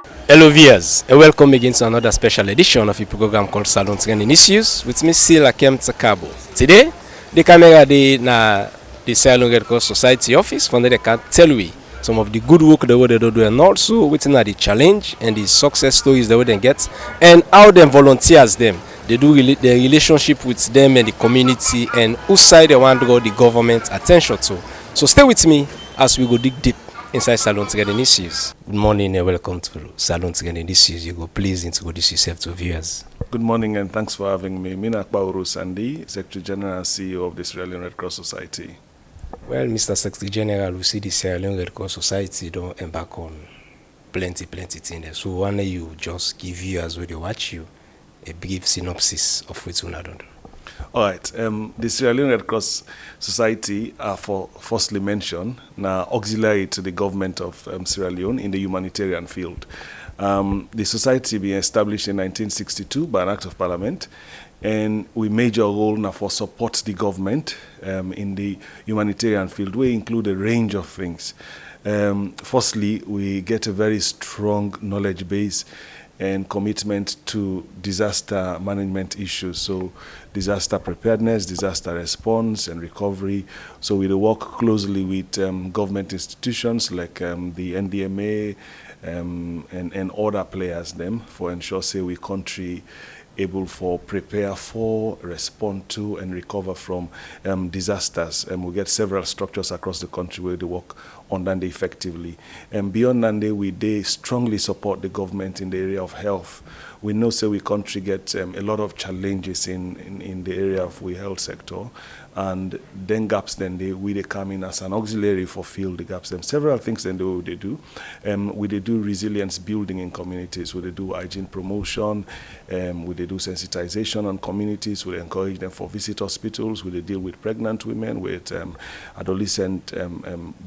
Hello viewers, and welcome again to another special edition of a program called Salone Trending Issues with me, Scyll Akempta-Kargbo. Today, the camera dey na the Sierra Leone Red Cross Society office, from there they can tell we some of the good work the way they do and also wetin are the challenge and the success stories the way they get and how them volunteers them. They do the relationship with them and the community and whose side they want to draw the government attention to. So stay with me as we go dig deep inside Salone Trending Issues. Good morning and welcome to Salone Trending Issues. You go please introduce yourself to viewers. Good morning and thanks for having me. Kpawuru, Secretary General and CEO of the Sierra Leone Red Cross Society. Well, Mr. Secretary General, we see the Sierra Leone Red Cross Society don't embark on plenty things. So why don't you just give viewers who they watch you a brief synopsis of what you don't do? All right. The Sierra Leone Red Cross Society are firstly mentioned now auxiliary to the government of Sierra Leone in the humanitarian field. The society being established in 1962 by an act of parliament, and we major role now for support the government in the humanitarian field. We include a range of things. Firstly, we get a very strong knowledge base and commitment to disaster management issues. So disaster preparedness, disaster response and recovery. So we work closely with government institutions like the NDMA and other players them for ensure say we country able for prepare for, respond to and recover from disasters. And we get several structures across the country where they work on that effectively. And beyond that, they strongly support the government in the area of health. We know say we country get a lot of challenges in the area of we health sector, and then gaps then they come in as an auxiliary for fill the gaps. And several things then they do. We they do resilience building in communities. We they do hygiene promotion. We they do sensitization on communities. We encourage them for visit hospitals. We they deal with pregnant women, with adolescent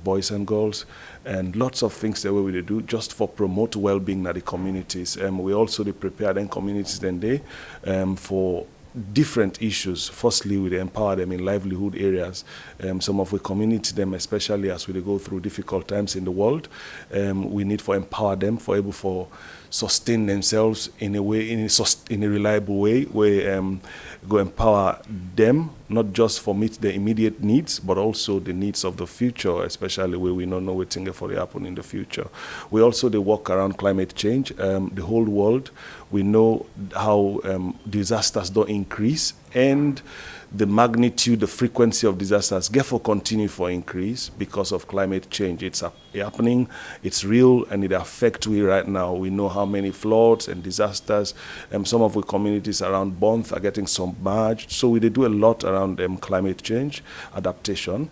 boys and girls, and lots of things that we they do just for promote well-being in the communities. We also they prepare them communities then they for different issues. Firstly, we empower them in livelihood areas. Some of the community them, especially as we go through difficult times in the world, we need for empower them for able for sustain themselves in a way, in a reliable way, where go empower them not just for meet the immediate needs, but also the needs of the future, especially where we don't know what's going to happen in the future. We also they work around climate change. The whole world, we know how disasters don't increase, and the magnitude, the frequency of disasters therefore continue for increase because of climate change. It's happening, it's real, and it affects we right now. We know how many floods and disasters. Some of the communities around Bonth are getting submerged. So we do a lot around climate change adaptation.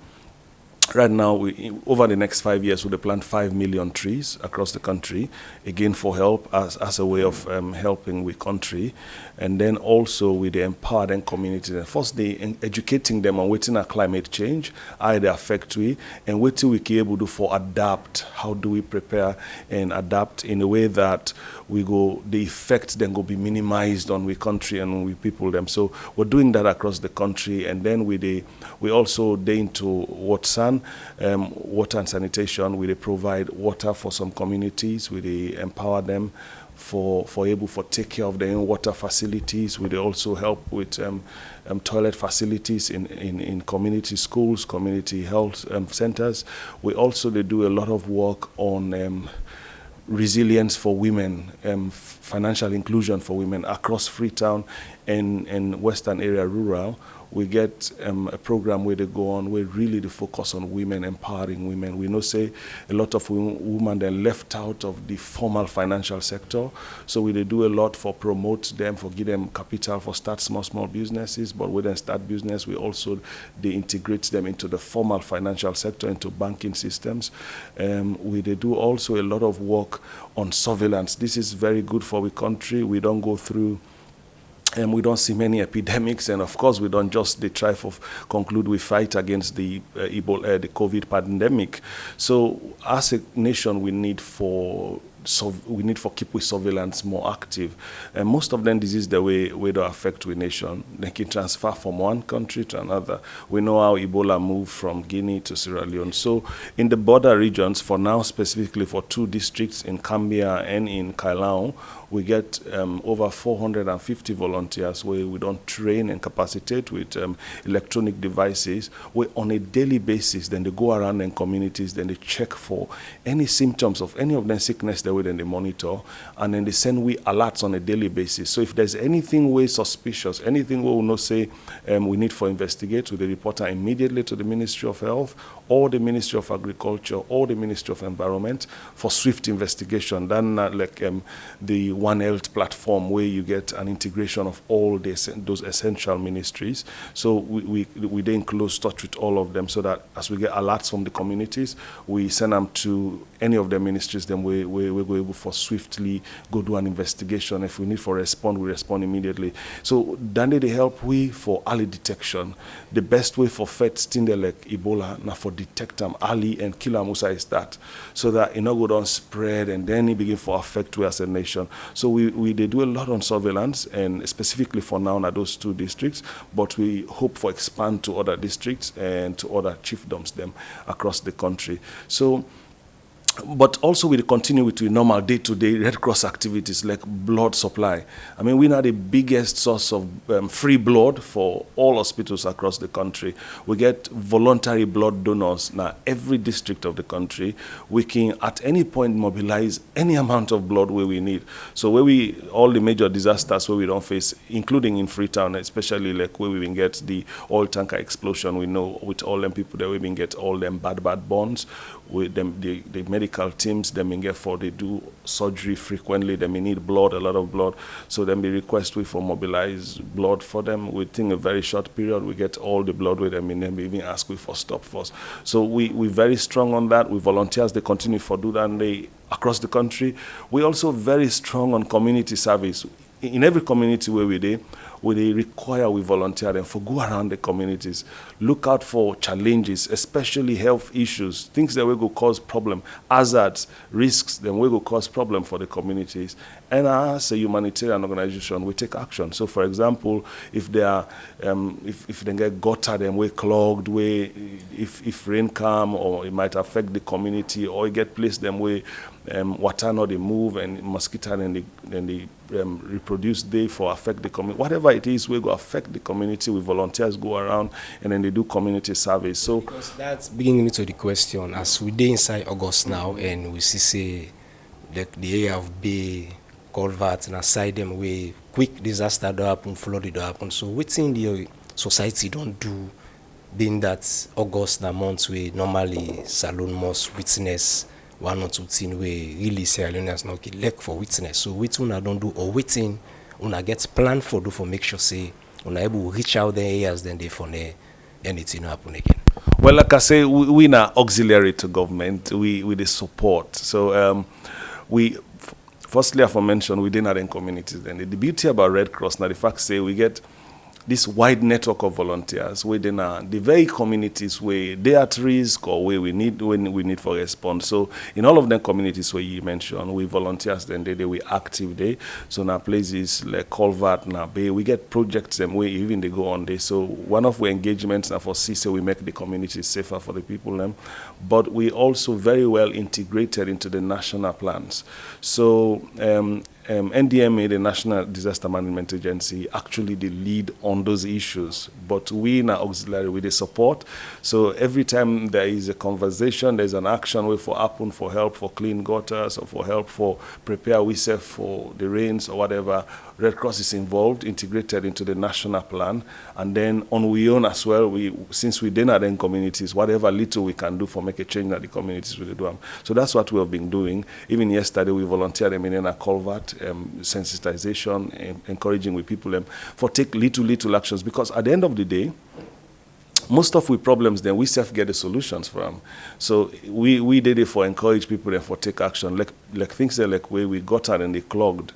Right now, over the next 5 years, we'll plant 5 million trees across the country, again for help as a way of helping the country. And then also with the empowered and communities. And first, they educating them on what's in climate change, how they affect we, and what we can able to do for adapt. How do we prepare and adapt in a way that the effect then go be minimized on we country and we people them. So we're doing that across the country, and then we also into water and sanitation. We provide water for some communities. We empower them for able for take care of their own water facilities. We also help with toilet facilities in community schools, community health centers. We also they do a lot of work on resilience for women, financial inclusion for women across Freetown and Western area rural. We get a program where they go on where really they focus on women, empowering women. We know say a lot of women are left out of the formal financial sector. So we they do a lot for promote them, for give them capital for start small businesses. But when they start business, we also they integrate them into the formal financial sector, into banking systems. We they do also a lot of work on surveillance. This is very good for the country. We don't go through we don't see many epidemics, and of course we don't just try to conclude we fight against the Ebola, the COVID pandemic. So as a nation, we need for we need for keep with surveillance more active. And most of them disease the way they affect we nation. They can transfer from one country to another. We know how Ebola moved from Guinea to Sierra Leone. So in the border regions, for now specifically for 2 districts in Cambia and in Kpawuru, we get over 450 volunteers where we don't train and capacitate with electronic devices. Where on a daily basis, then they go around in communities, then they check for any symptoms of any of them sickness that way, then they monitor, and then they send we alerts on a daily basis. So if there's anything way suspicious, anything we will not say we need for investigate, we report immediately to the Ministry of Health or the Ministry of Agriculture or the Ministry of Environment for swift investigation. Then like the One Health platform where you get an integration of all those essential ministries. So we then close touch with all of them so that as we get alerts from the communities, we send them to any of the ministries, then we go able for swiftly go do an investigation. If we need for respond, we respond immediately. So then they help we for early detection. The best way for feds thing like Ebola now for detect them early and kill them is that, so that it not go down spread and then it begin for affect we as a nation. So they do a lot on surveillance and specifically for now in those 2 districts, but we hope for expand to other districts and to other chiefdoms them across the country. So but also we continue with the normal day-to-day Red Cross activities like blood supply. I mean, we are the biggest source of free blood for all hospitals across the country. We get voluntary blood donors now every district of the country. We can at any point mobilize any amount of blood where we need. So where all the major disasters where we don't face, including in Freetown, especially like where we can get the oil tanker explosion, we know with all them people that we can get all them bad bonds. With them, the medical teams, they do surgery frequently, they may need blood, a lot of blood. So then we request we for mobilize blood for them. Within a very short period, we get all the blood with them, and then we even ask we for stop force. So we're very strong on that. We volunteers, they continue for do that, and they across the country. We're also very strong on community service. In every community where they require we volunteer them for go around the communities, look out for challenges, especially health issues, things that will go cause problem, hazards, risks, then will go cause problem for the communities. And as a humanitarian organization, we take action. So, for example, if they are, if they get gutter, then we clogged, if rain come, or it might affect the community, or it get placed them where water not they move and mosquito and they reproduce they for affect the community. Whatever it is, we go affect the community. We volunteers go around and then they do community service. So because that's bringing me to the question, as we dey inside August now and we see the area of Bay culverts and aside them where quick disaster don't happen, flood don't happen. So within the society don't do, being that August na month we normally Salone must witness 1 or 2 things where really Sierra Leoneans not get lack for witness. So waiting una don't do or waiting una get plan for do for make sure say una able to reach out the areas then they for anything happen again. Well, like I say, we are auxiliary to government. We the support. So we firstly, as I mentioned, we didn't have any communities. And the beauty about Red Cross now the fact say we get this wide network of volunteers within the very communities where they are at risk or where we need for response. So in all of the communities where you mentioned, we volunteers then we active there. So now places like Culvert, now Bay, we get projects them where even they go on there. So one of our engagements now for CISA, we make the communities safer for the people them. But we also very well integrated into the national plans. So NDMA, the National Disaster Management Agency, actually the lead on those issues. But we in our auxiliary with the support. So every time there is a conversation, there's an action way for happen for help for clean gutters or for help for prepare we safe for the rains or whatever. Red Cross is involved, integrated into the national plan, and then on we own as well. Since we didn't have any communities, whatever little we can do for make a change in the communities we do them. So that's what we have been doing. Even yesterday, we volunteered them in a culvert, sensitization, encouraging with people for take little actions, because at the end of the day, most of we problems then we self get the solutions from. So we did it for encourage people and for take action, like things that like where we got out and they clogged.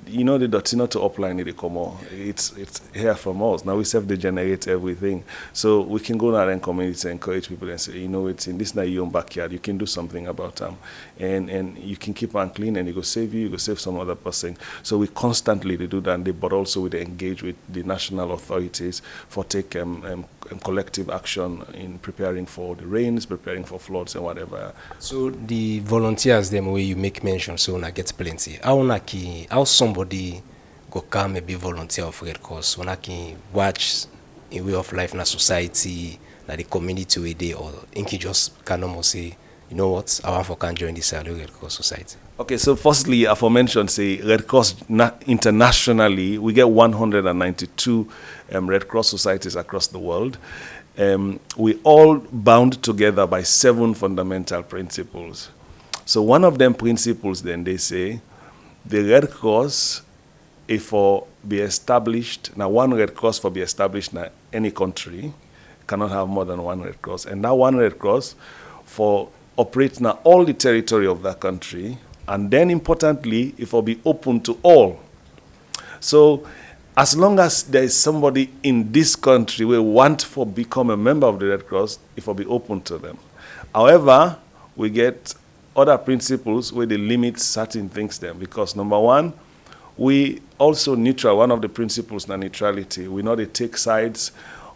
you know the dirty not to upline it come on. It's here from us. Now we self-degenerate everything. So we can go out and community and encourage people and say, you know, it's in this not your own backyard. You can do something about them. And you can keep on clean and it will save you, it will save some other person. So we constantly do that, but also we engage with the national authorities for take collective action in preparing for the rains, preparing for floods and whatever. So the volunteers, them way you make mention, so I get plenty. How somebody go come and be volunteer of Red Cross, when I can watch a way of life in a society, na the community way they, or think you just can almost say, you know what, I want to join this Sierra Leone Red Cross Society. Okay, so firstly, aforementioned, say Red Cross internationally, we get 192 Red Cross societies across the world. We all bound together by 7 fundamental principles. So one of them principles, then they say, the Red Cross, if for be established, now one Red Cross for be established in any country, cannot have more than one Red Cross. And that one Red Cross for operate now all the territory of that country, and then importantly, it will be open to all. So as long as there is somebody in this country who want to become a member of the Red Cross, it will be open to them. However, we get other principles where they limit certain things then, because number one, we also neutral. One of the principles is neutrality. We not take sides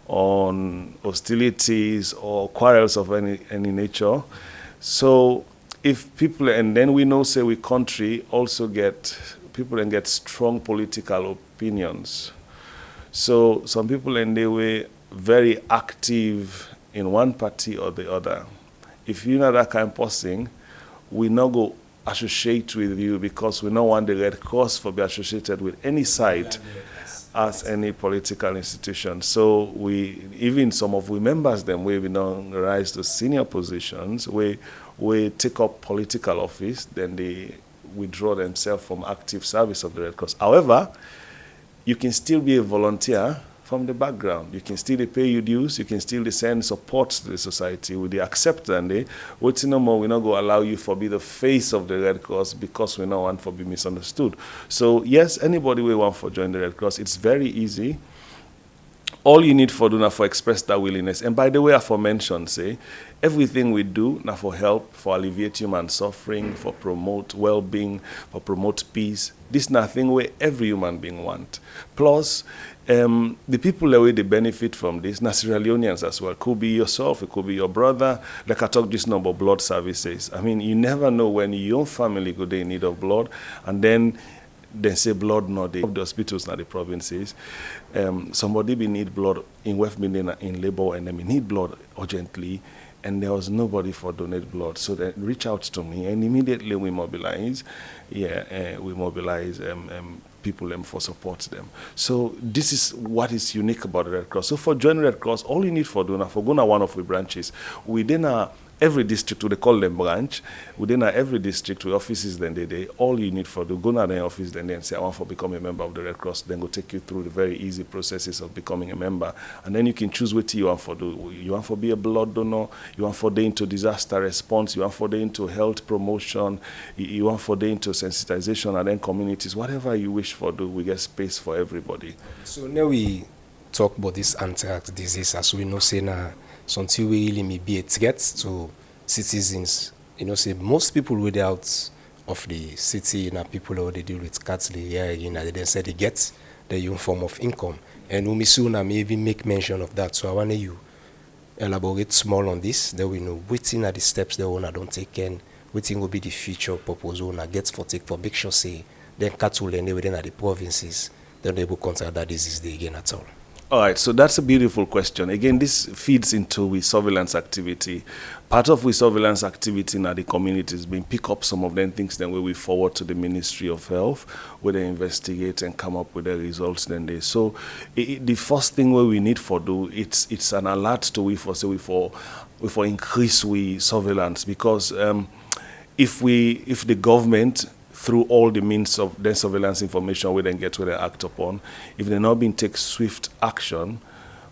on hostilities or quarrels of any nature. So if people, and then we know, say, we country also get, people and get strong political opinions. So some people and they were very active in one party or the other. If you're not that kind of person, we not go associate with you because we don't want the Red Cross to be associated with any side as any political institution. So we, even some of we members them, we don't rise to senior positions, we take up political office, then they withdraw themselves from active service of the Red Cross. However, you can still be a volunteer from the background. You can still pay your dues, you can still send support to the society with the acceptance. What's no more, we not go allow you to be the face of the Red Cross because we don't want to be misunderstood. So yes, anybody we want to join the Red Cross, it's very easy. All you need for do now for express that willingness. And by the way, aforementioned, say, everything we do now for help, for alleviate human suffering, for promote well-being, for promote peace. This nothing where every human being want. Plus, the people that way they benefit from this, Sierra Leoneans as well. Could be yourself, it could be your brother. Like I talked just now about blood services. I mean, you never know when your family go there in need of blood, and then they say blood not the hospitals, not the provinces. Somebody be need blood in West Indian in labor, and then we need blood urgently, and there was nobody for donate blood. So they reach out to me, and immediately we mobilize. We mobilize people for support them. So this is what is unique about the Red Cross. So for joining Red Cross, all you need for doing for going to one of the branches within every district, they call them branch. Within every district with offices, then they all you need for do go to the office, then say I want to become a member of the Red Cross. Then go take you through the very easy processes of becoming a member, and then you can choose what you want for do. You want to be a blood donor. You want for into disaster response. You want for into health promotion. You want for into sensitization and then communities. Whatever you wish for do, we get space for everybody. So now we talk about this anthrax disease, as we know, say now. Something really may be a threat to citizens. You know, say most people without of the city, you know, people who they deal with cattle, you know, they then say they get their own form of income. And Umisuna may even make mention of that. So I want you elaborate small on this. Then we know which are the steps the owner don't take, and which will be the future purpose owner gets for take for make sure say then cattle and they within the provinces, then they will contact that disease they again at all. All right, so that's a beautiful question. Again, this feeds into we surveillance activity. Part of we surveillance activity now the communities being pick up some of them things then where we forward to the Ministry of Health, where they investigate and come up with the results then they. So the first thing where we need for do it's an alert to we for say we for increase we surveillance, because if the government through all the means of their surveillance information we then get where they act upon, if they're not being take swift action,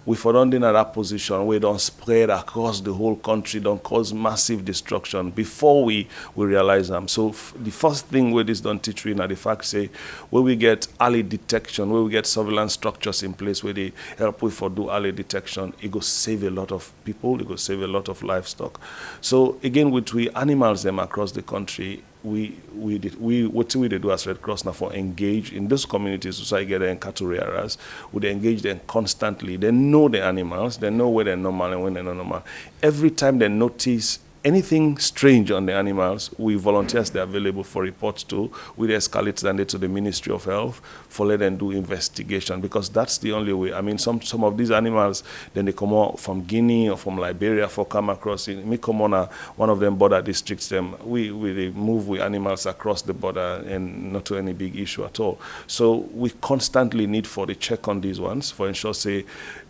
we for don't in that position, we don't spread across the whole country, don't cause massive destruction before we realize them. So the first thing where this don't teach we now the fact say, where we get early detection, where we get surveillance structures in place where they help we for do early detection, it go save a lot of people, it go save a lot of livestock. So again, with we animals them across the country, what we do as Red Cross now for engage in those communities, so I get in cattle rearers, we engage them constantly. They know the animals, they know where they're normal and when they're not normal. Every time they notice anything strange on the animals, we volunteers they're available for reports to. We escalate them to the Ministry of Health for let them do investigation, because that's the only way. I mean, some of these animals, then they come out from Guinea or from Liberia for come across. Me come on one of them border districts. Them we move with animals across the border and not to any big issue at all. So we constantly need for the check on these ones for ensure say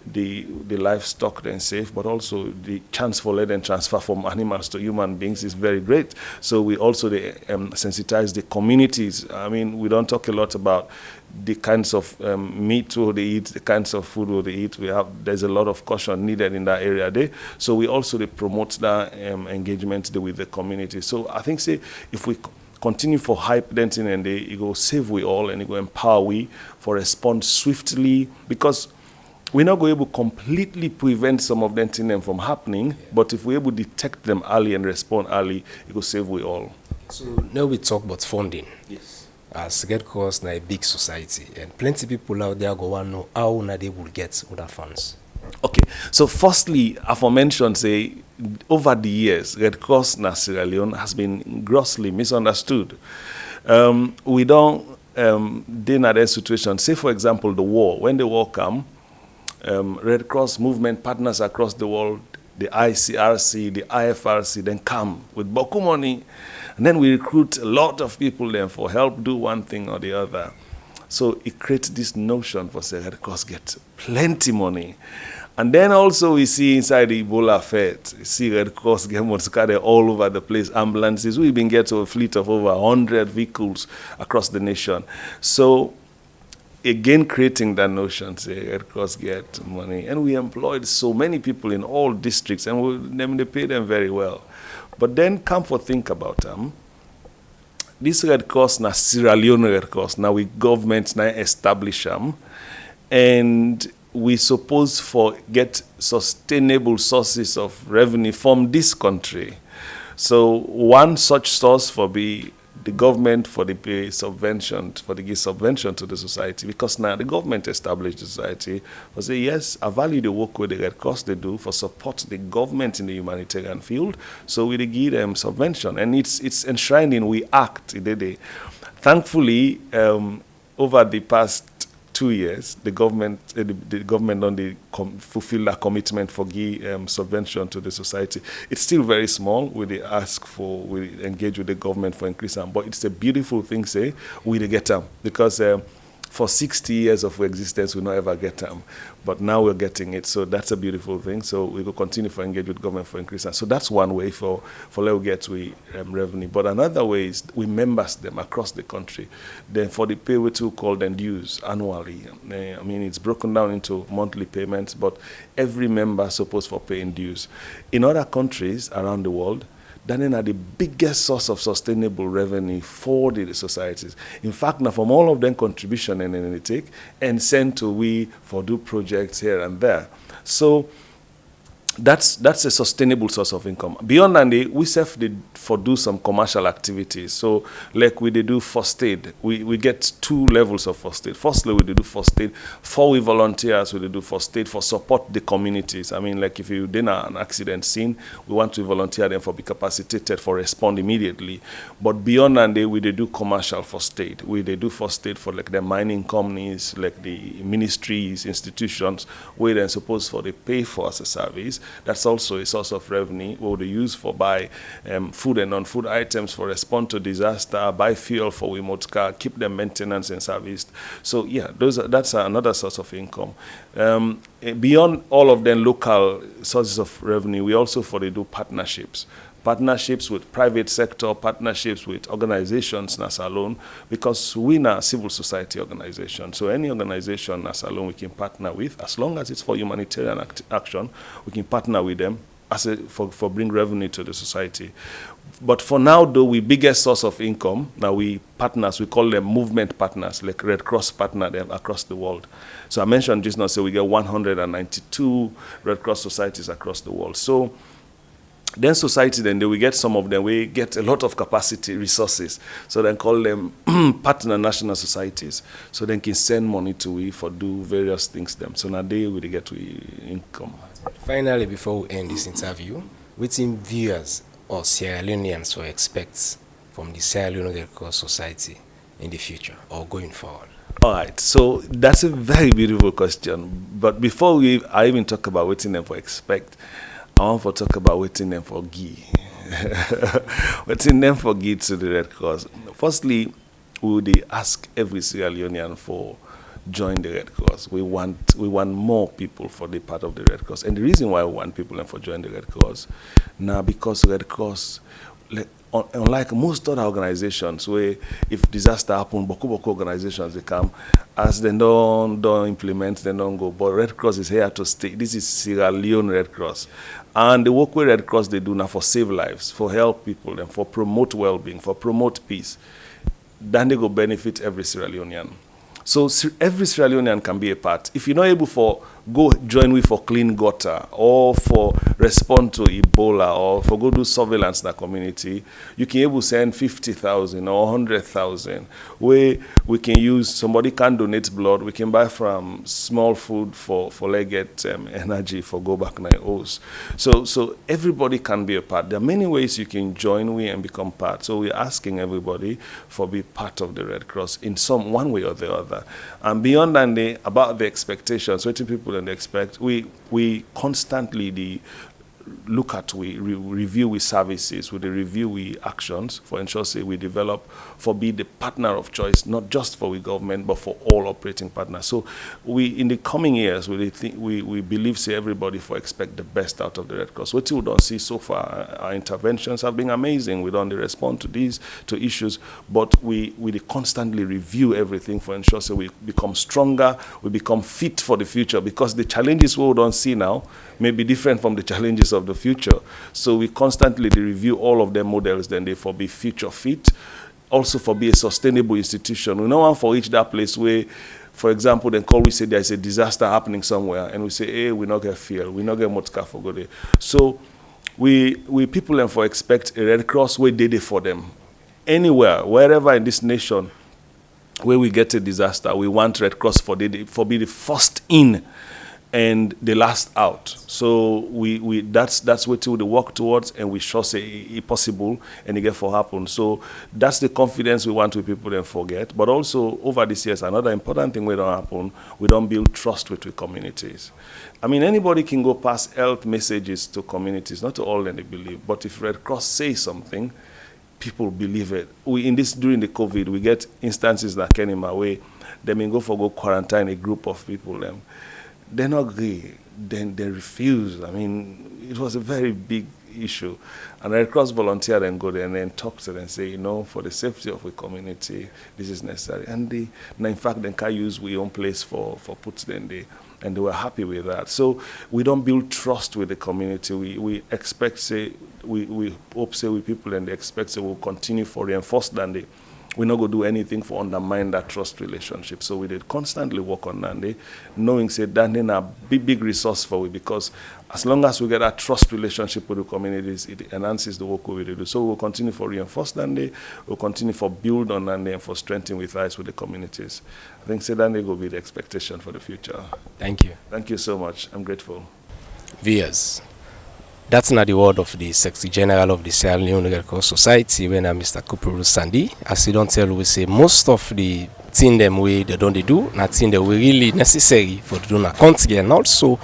the livestock then safe, but also the chance for let them transfer from animals to human beings is very great. So we also sensitize the communities. I mean, we don't talk a lot about the kinds of meat they eat, the kinds of food they eat. There's a lot of caution needed in that area there. So we also promote that engagement with the community. So I think say if we continue for hype denting and it will save we all and it will empower we for respond swiftly, because we're not going to be able to completely prevent some of them from happening, but if we're able to detect them early and respond early, it will save we all. So now we talk about funding. Yes. As Red Cross na a big society, and plenty people out there go want to know how they will get other funds. Okay, so firstly, aforementioned say, over the years, Red Cross na Sierra Leone has been grossly misunderstood. We don't deal in that situation. Say, for example, the war. When the war come, Red Cross movement partners across the world, the ICRC, the IFRC, then come with boku money, and then we recruit a lot of people then for help do one thing or the other. So it creates this notion for say Red Cross get plenty money. And then also we see inside the Ebola Fed, you see Red Cross get scattered all over the place, ambulances. We've been getting a fleet of over 100 vehicles across the nation. So again, creating that notion, say Red Cross get money, and we employed so many people in all districts, and they pay them very well. But then come for think about them. This Red Cross na Sierra Leone Red Cross, now we government now establish them, and we suppose for get sustainable sources of revenue from this country. So one such source for be the government for the pay subvention, for the give subvention to the society, because now the government established the society for say, yes, I value the work with the Red Cross they do for support the government in the humanitarian field, so we give them subvention, and it's enshrined in we act. Thankfully, over the past 2 years, the government only fulfill that commitment for give subvention to the society. It's still very small. We engage with the government for increase them, but it's a beautiful thing. Say we get them because for 60 years of existence we not ever get them, but now we're getting it. So that's a beautiful thing. So we will continue to engage with government for increase. So that's one way for let get we revenue. But another way is we members them across the country. Then for the pay we to call them dues annually. I mean it's broken down into monthly payments, but every member is supposed for paying dues. In other countries around the world, that are the biggest source of sustainable revenue for the societies. In fact, now from all of them contribution and then they take and send to we for do projects here and there. So that's a sustainable source of income. Beyond that, we for do some commercial activities. So like we do first aid. We get 2 levels of first aid. Firstly, we do first aid for we volunteers. We do first aid for support the communities. I mean, like if you did an accident scene, we want to volunteer them for be capacitated for respond immediately. But beyond that, we do commercial first aid. We do first aid for like the mining companies, like the ministries, institutions, where they're supposed for they pay for as a service. That's also a source of revenue where they use for buy food and non-food items for respond to disaster, buy fuel for remote car, keep them maintenance and serviced. So yeah, that's another source of income. Beyond all of them local sources of revenue, we also for they do partnerships partnerships with private sector, partnerships with organizations na Salone, because we are a civil society organization. So any organization na Salone we can partner with, as long as it's for humanitarian action, we can partner with them for bring revenue to the society. But for now, though, we biggest source of income, now we partners, we call them movement partners, like Red Cross partner them across the world. So I mentioned just now, so we get 192 Red Cross societies across the world. So then society, then we get some of them, we get a lot of capacity, resources. So then call them partner national societies. So then can send money to we for do various things them. So now they will get to income. Finally, before we end this interview, what viewers or Sierra Leoneans will expect from the Sierra Leone Red Cross Society in the future or going forward? All right, so that's a very beautiful question. But before I even talk about what them for expect, I want to talk about what them for give. What them for give to the Red Cross. Firstly, we would ask every Sierra Leonean for join the Red Cross. We want more people for the part of the Red Cross. And the reason why we want people for join the Red Cross, now because Red Cross, unlike most other organizations where if disaster happen, boku organizations they come, as they don't implement, they don't go. But Red Cross is here to stay. This is Sierra Leone Red Cross. And the work with Red Cross they do now for save lives, for help people, and for promote well-being, for promote peace. Then they go benefit every Sierra Leonean. So every Sierra Leonean can be a part. If you're not able for go join with for clean gutter or for respond to Ebola or for go do surveillance in the community, you can able send 50,000 or 100,000 where we can use, somebody can donate blood, we can buy from small food for get energy for go back na house. So everybody can be a part. There are many ways you can join we and become part. So we're asking everybody for be part of the Red Cross in some one way or the other. And beyond that, about the expectations, what people expect, we constantly look at, we review with services, we review with actions for ensure say we develop for be the partner of choice, not just for the government but for all operating partners. So we in the coming years we believe say everybody for expect the best out of the Red Cross. What we don't see so far, our interventions have been amazing. We don't respond to issues, but we constantly review everything for ensure so we become stronger, we become fit for the future, because the challenges we don't see now may be different from the challenges of the future. So we constantly review all of their models, then they for be future fit, also for be a sustainable institution. We know one for each that place where, for example, then call we say there's a disaster happening somewhere, and we say, hey, we not get fear, we not get much car for go there. So we people and for expect a Red Cross where they for them. Anywhere, wherever in this nation where we get a disaster, we want Red Cross for be the first in and the last out. So we that's what we work towards, and we sure say it possible and it get for happen. So that's the confidence we want with people and forget. But also over these years, another important thing we don't happen, we don't build trust with communities. I mean, anybody can go pass health messages to communities, not to all that they believe, but if Red Cross says something, people believe it. During the COVID, we get instances like Kenima where they may go quarantine a group of people. They not agree, then they refuse. I mean, it was a very big issue. And Red Cross volunteer then go there and then talk to them and say, for the safety of the community, this is necessary. And in fact, they can use our own place for puts them there. And they were happy with that. So we don't build trust with the community. We expect, say, we hope, say, with people, and they expect, say, we'll continue for reinforce that we're not going to do anything for undermine that trust relationship. So we did constantly work on that, knowing, say, that is a big resource for we, because as long as we get that trust relationship with the communities, it enhances the work we do. So we'll continue for reinforce that, we'll continue for build on that, and for strengthening with ties with the communities. I think, say, that will be the expectation for the future. Thank you. Thank you so much. I'm grateful. Viewers, that's not the word of the Secretary General of the Sierra Leone Red Cross Society, when Mr. Kpawuru Sandy. As he don't tell, we say most of the things them way they don't do, not things that were really necessary for the donor country, and also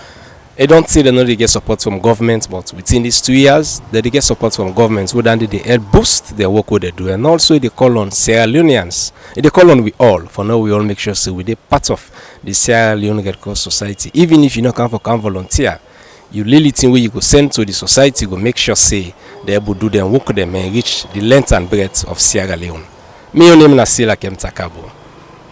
I don't say they not get support from government, but within these 2 years they get support from governments who they help boost their work what they do, and also they call on Sierra Leoneans. They call on we all. For now, we all make sure so we part of the Sierra Leone Red Cross Society, even if you not come volunteer. You really think where you go send to the society, go make sure say they able do them, work them, and reach the length and breadth of Sierra Leone. My name is Scyll Akempta-Kargbo.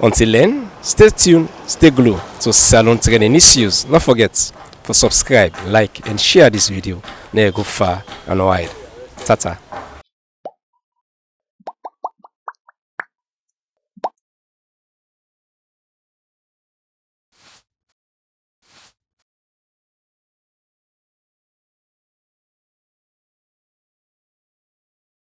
Until then, stay tuned, stay glued to Salone Trending Issues. Don't forget to subscribe, like, and share this video. Now go far and wide. Tata.